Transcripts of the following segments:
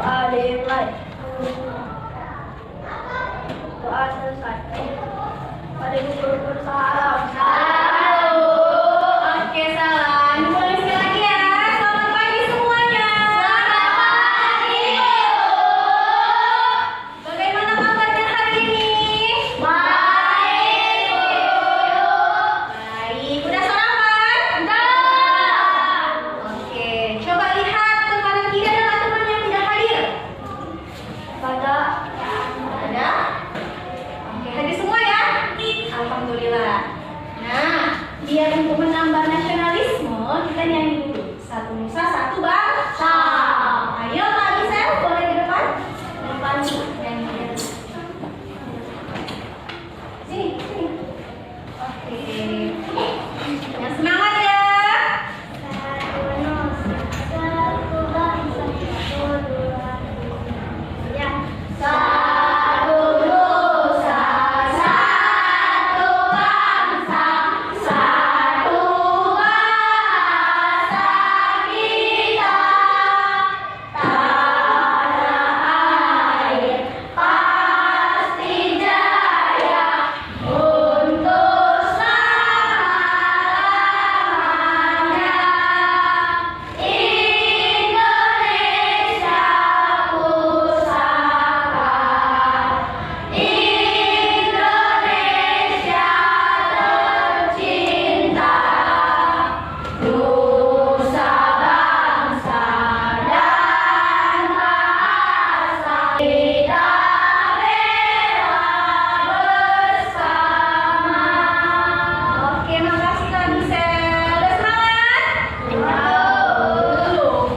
Doa dimulai. Doa selesai. Pada guru bersalam. Oke, salam. Mulai sekali lagi ya. Selamat pagi semuanya. Selamat pagi. Bagaimana kabarnya hari ini? Baik. Baik. Udah sarapan? Udah. Oke. Coba lihat ke kanan kiri ada nggak teman yang tidak hadir? Pada Ada? Oke, hadir semua ya? Alhamdulillah. Nah, biar untuk menambah nasionalisme, kita nyanyi dulu. Satu Nusa, satu bangsa. Ayo, Kak Gisel, boleh di depan? Di depan nih, nyanyi. Sini, sini. Oke. Yang semangat ya. Satu Nusa, satu bangsa, satu bahasa kita. Tanah air pasti jaya untuk selama-lamanya. Indonesia pusaka, Indonesia tercinta, nusa bangsa dan bahasa kita rela bersama. Oke, makasih Kak Gisel. Udah semangat?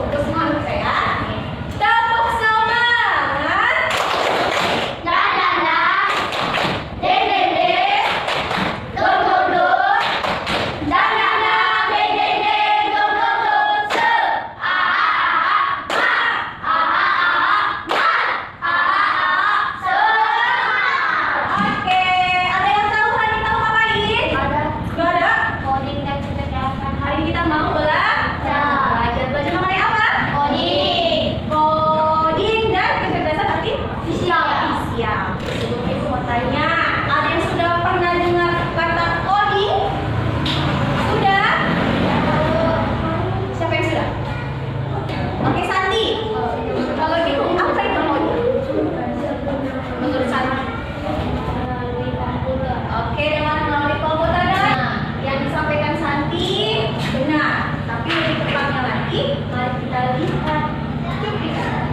Terus semangat saya. Tepuk semangat. Dan deng deng deng, dong dong dong, dan deng deng deng, dong dong dong, se, Oke, ada yang tahu hari kita mau ngapain? Ada Gak ada? coding dan kesehatan. Hari ini kita mau belajar mengenai apa? Coding dan kecerdasan artifisial. Sebelum itu mau tanya, ada yang sudah pernah dengar kata coding? Sudah? Siapa yang sudah? Oke, Santi. Kalau gitu, apa itu coding? Menurut Santi. Oke, dengan melalui komputer dan yang disampaikan Santi benar. Tapi lebih tepatnya lagi, mari kita lihat cuplikan.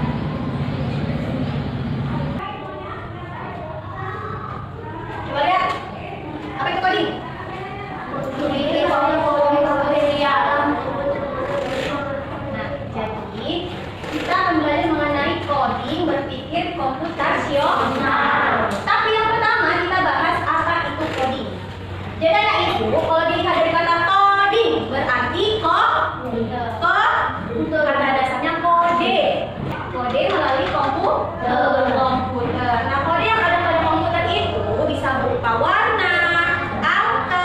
Coba lihat. Apa itu coding? Nah, jadi kita akan belajar mengenai coding berpikir komputasional. Tapi yang pertama kita bahas apa itu coding. Jadi anak ibu, kalau dilihat dari kata coding berarti kata dasarnya kode. Kode melalui komputer. Nah, kode yang ada pada komputer itu bisa berupa warna, angka,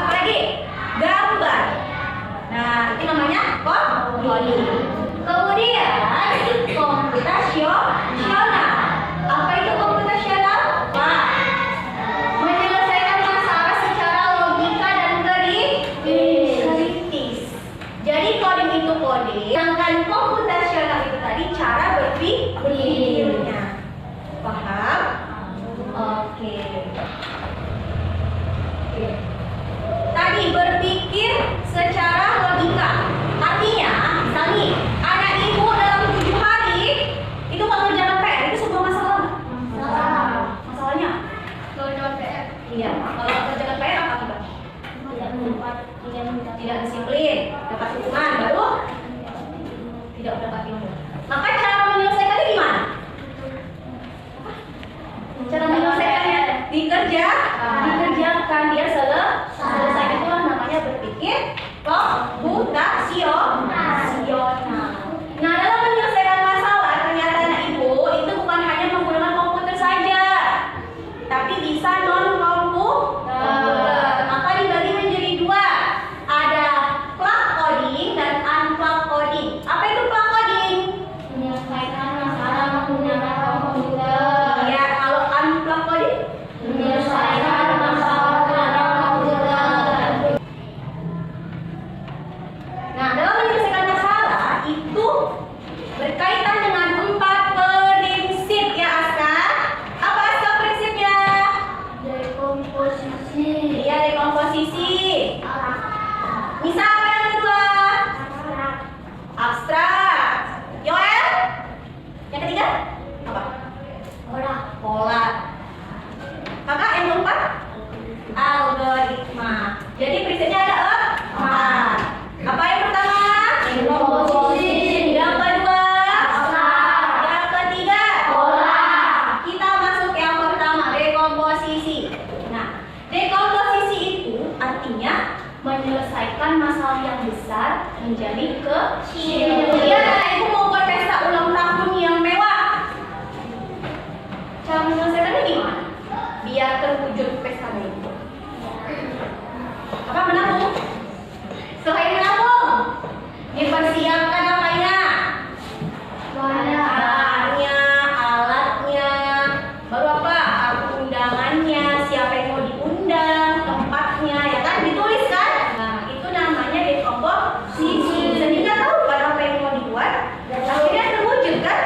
apa lagi? Gambar. Nah, itu namanya coding. Kemudian komputasional. Apa itu komputasional? Menyelesaikan masalah secara logika dan kritis. Jadi coding itu kode, sedangkan komputasional itu tadi cara berpikirnya. Paham? Oke. Tadi berpikir secara logika. Artinya, misalnya anak ibu dalam 7 hari itu kalau ngerjakan PR itu sebuah masalah. Masalahnya? Iya. Kalau ngerjakan PR apa akibat? Tidak disiplin, dapat hukuman, baru tidak dapat ilmu. Maka cara menyelesaikannya gimana? Cara menyelesaikannya dikerjakan dia selesai. Itulah namanya berpikir komputasional. Nah, dalam menyelesaikan masalah ternyata anak ibu itu bukan hanya menggunakan komputer saja, tapi bisa non komputer. Maka dibagi menjadi dua. Ada plug coding dan unplug coding. Apa itu plug coding? Menyelesaikan masalah menyelesaikan masalah yang besar menjadi Kecil. Iya, ibu mau buat pesta ulang tahun yang mewah. Cara menyelesaikannya gimana? Biar terwujud pesta itu. Apa menabung? Selain menabung, dipersiapkan apanya? Bahannya, alatnya, baru apa? Kartu undangannya, siapa yang mau diundang, tempatnya, ya kan? Ditulis kan? Nah, itu namanya dekomposisi. Sehingga tahu pada apa yang mau dibuat, dan akhirnya terwujud kan?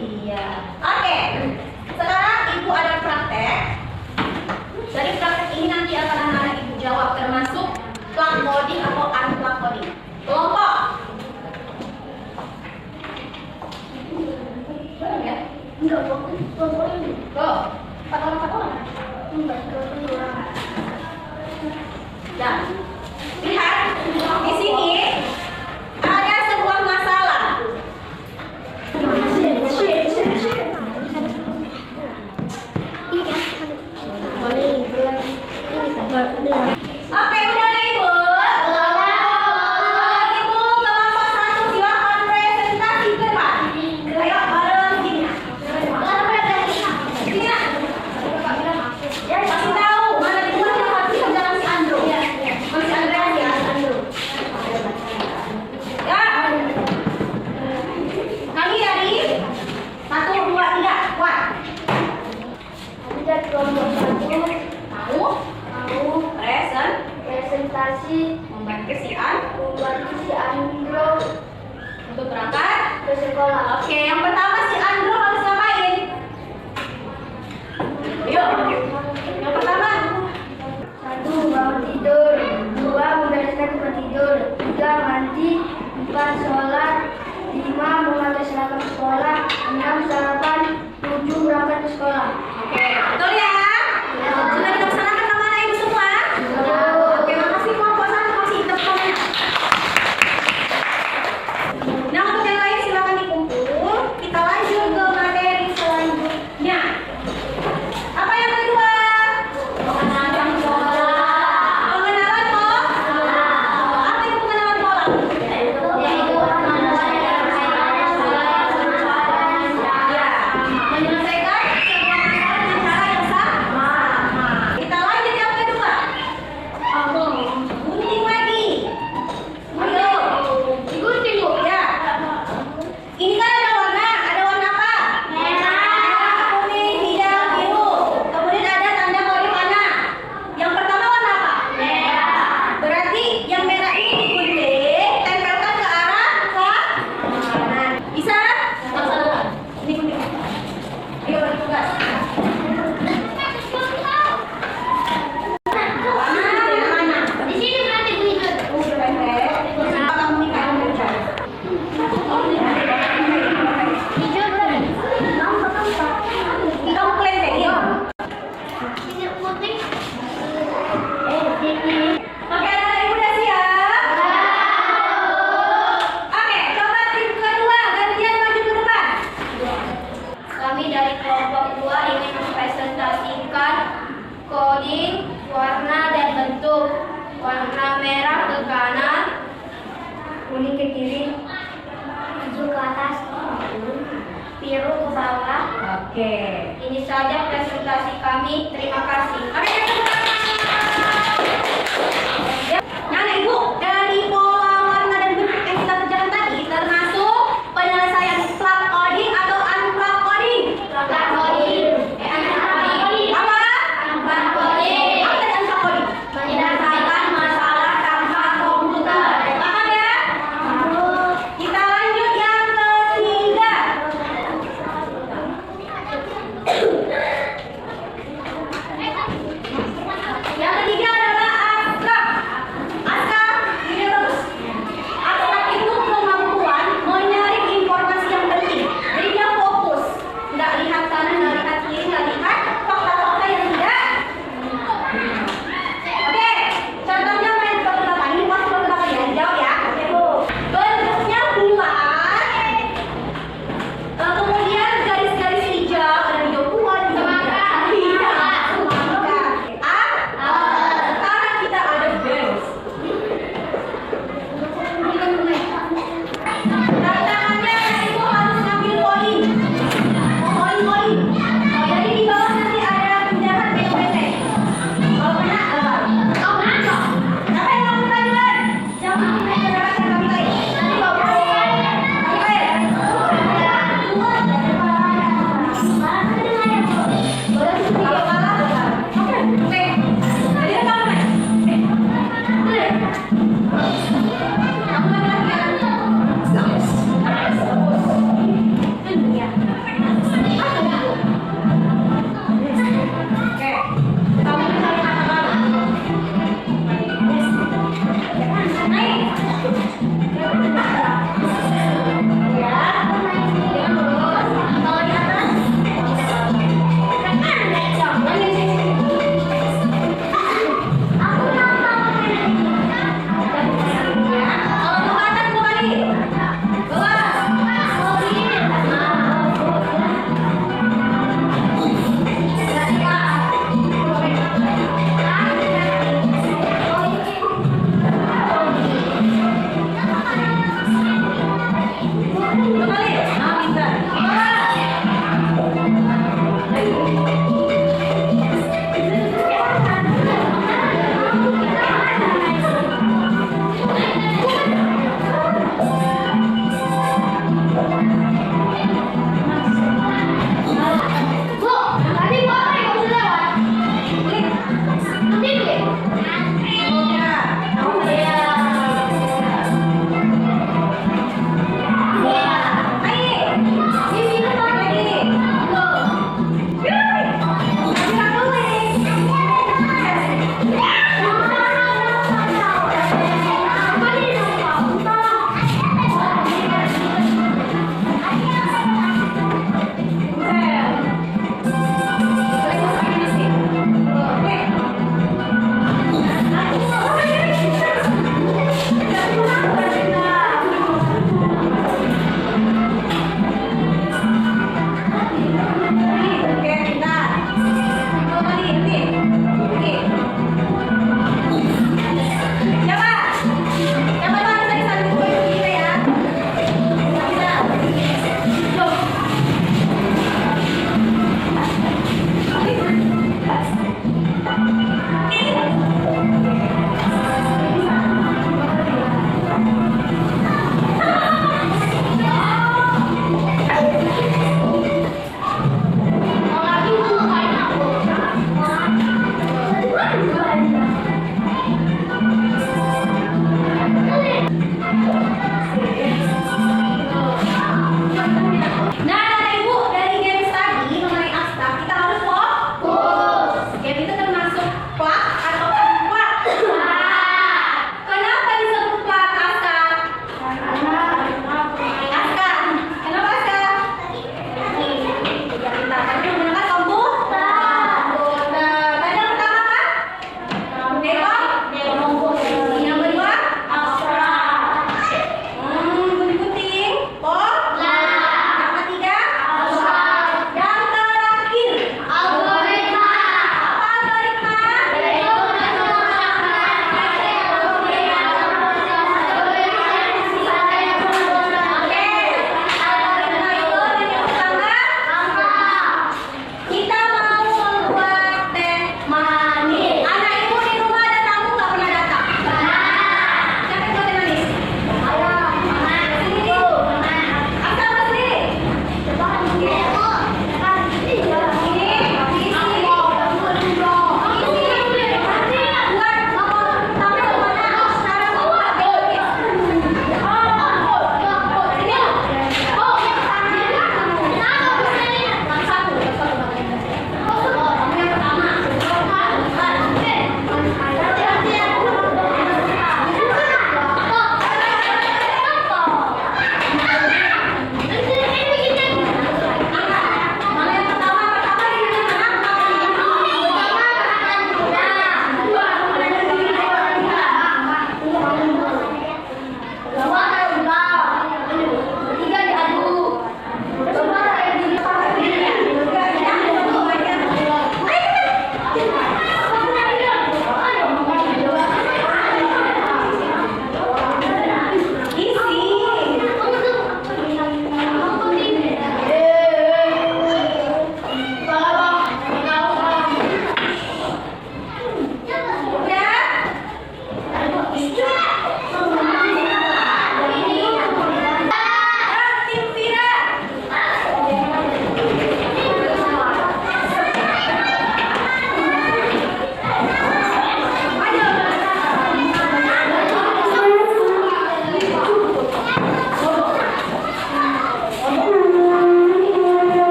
Iya. Oke. Sekarang ibu ada praktek. Dari praktek ini nanti akan anak-anak ibu jawab, termasuk plug coding atau unplug coding. Kelompok. Boleh ya? Enggak, pokoknya ini. Go. 4 orang. Enggak, 2 orang. Ya. Lihat di sini ada sebuah masalah. Oke, udah ada ibu. Ibu kelompok 1 silakan presentasikan. Ayo bareng sini. Sini. Ya, kasih tahu mana dibuat yang harus kerjaan si Andro. Masih Andreas ya, Andro. Ya. Kami dari 1, 2, 3, kuat. Ada kelompok 1 Mau presentasi membantu si membantu si Andro untuk berangkat. ke sekolah. Oke, yang pertama si Andro harus ngapain? Yuk. Yang pertama. 1. Bangun tidur. 2. Membereskan tempat tidur. 3. Mandi. 4. Sholat. 5. Memakai seragam sekolah. 6. Sarapan. 7. Berangkat ke sekolah. Oke, betul ya? Sudah dilaksanakan sama anak ibu semua? Oke, makasih kelompok 1, masih tepuk tangannya. Nah, untuk yang lain silakan dikumpul. Kita lanjut ke materi selanjutnya. Apa yang kedua? Pengenalan sekolah. Pengenalan pola. Apa itu pengenalan pola? Yaitu Ya, menyelesaikan sebuah masalah dengan cara yang sama. Kita lanjut yang kedua. Gunting lagi. Ayo. Digunting Bu. Ya. Ini kan ada warna apa? Merah, kuning, hijau, biru. Kemudian ada tanda kode panah. Yang pertama warna apa? Berarti yang merah ini digunting, tempelkan ke arah kanan. Bisa? Ini gunting. Ayo bagi tugas. Mana? Di sini berarti begitu. Hijau berarti. Ini putih. Ini. Oke, anak ibu udah siap? Oke, coba tim kedua, gantian maju ke depan. Kami dari kelompok 2 ingin mempresentasikan coding warna dan bentuk. Warna merah ke kanan, kuning ke kiri, hijau ke atas, biru ke bawah. Oke. Ini saja presentasi kami. Terima kasih. Oke, yang kedua. Ya, anak ibu, dari pola warna dan bentuk yang kita kerjakan tadi, termasuk penyelesaian plug coding atau unplug coding. Plug coding. Unplug coding. Apa? Unplug coding. Apa tadi unplug coding? Menyelesaikan masalah tanpa komputer. Paham ya? Kita lanjut yang ketiga. Yang ketiga adalah abstrak.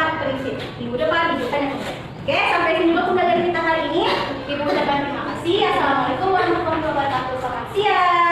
4 prinsip. Minggu depan yang konkret. Oke, sampai sini dulu undangan kita hari ini. Ibu ucapkan terima kasih. Assalamualaikum warahmatullahi wabarakatuh. Selamat siang.